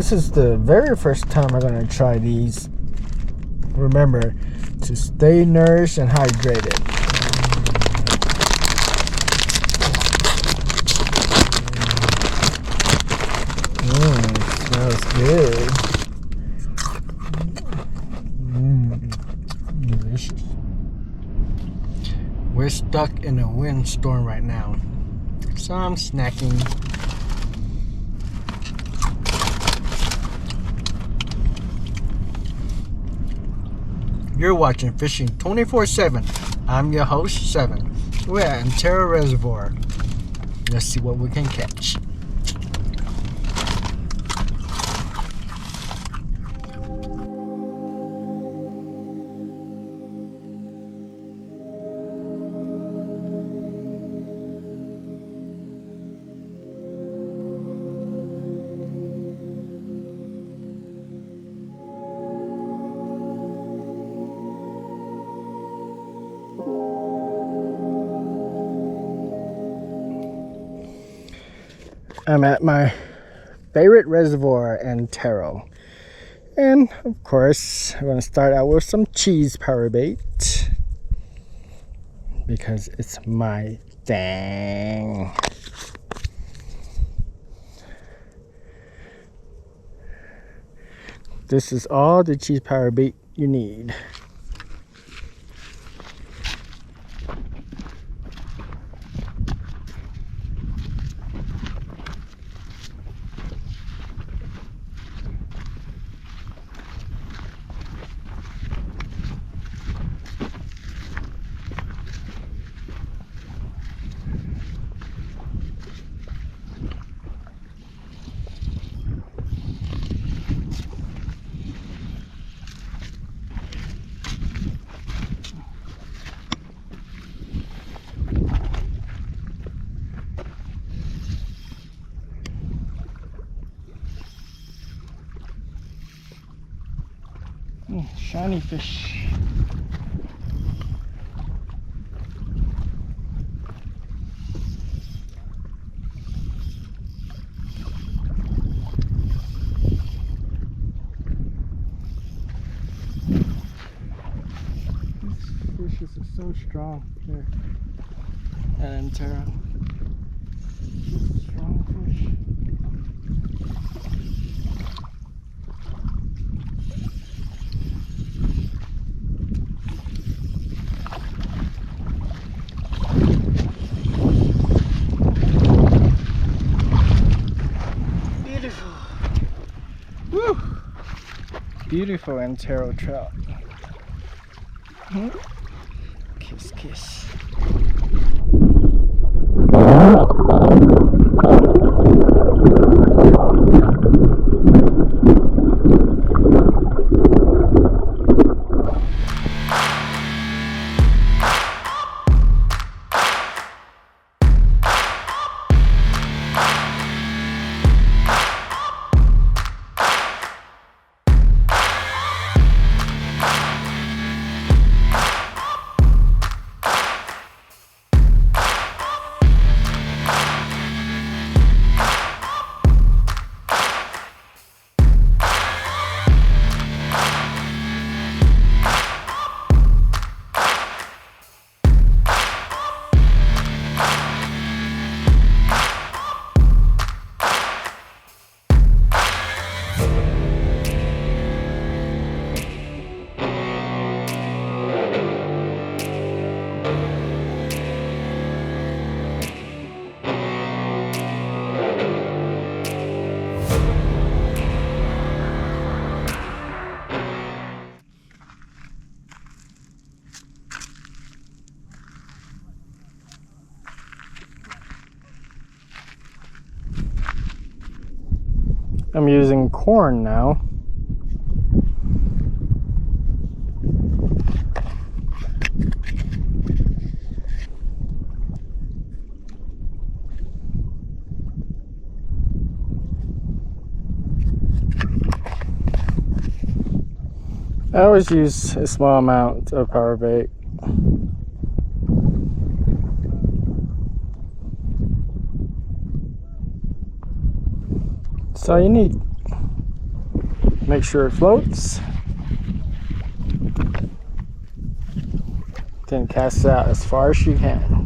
this is the very first time I'm going to try these. Remember to stay nourished and hydrated. It smells good. Delicious. We're stuck in a windstorm right now, so I'm snacking. You're watching Fishing 24/7. I'm your host, 7. We're at Antero Reservoir. Let's see what we can catch. I'm at my favorite reservoir, Antero. And of course, I'm going to start out with some cheese power bait because it's my thing. This is all the cheese power bait you need. Shiny fish. These fishes are so strong here at Antero. Strong fish. Woo! Beautiful Antero trout. Kiss, kiss. I'm using corn now. I always use a small amount of power bait. That's all you need. Make sure it floats. Then cast it out as far as you can.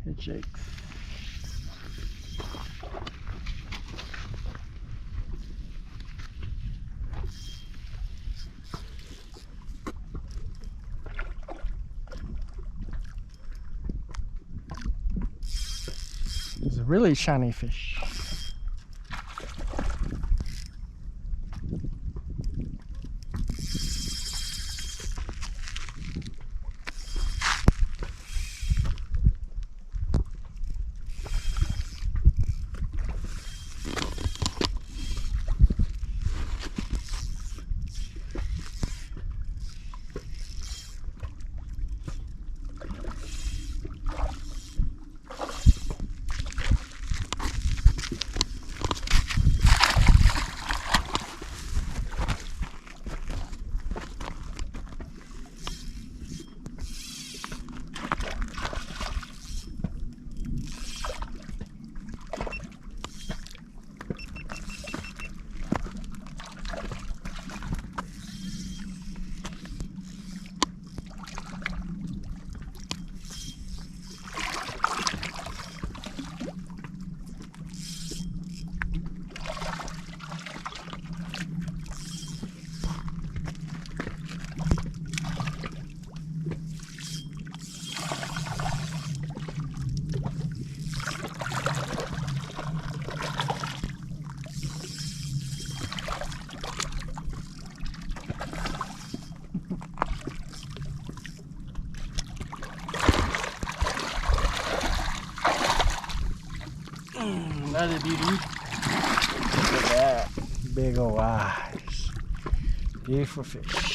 It shakes. It's a really shiny fish. Another beauty. Look at that. Big ol' eyes. Beautiful fish.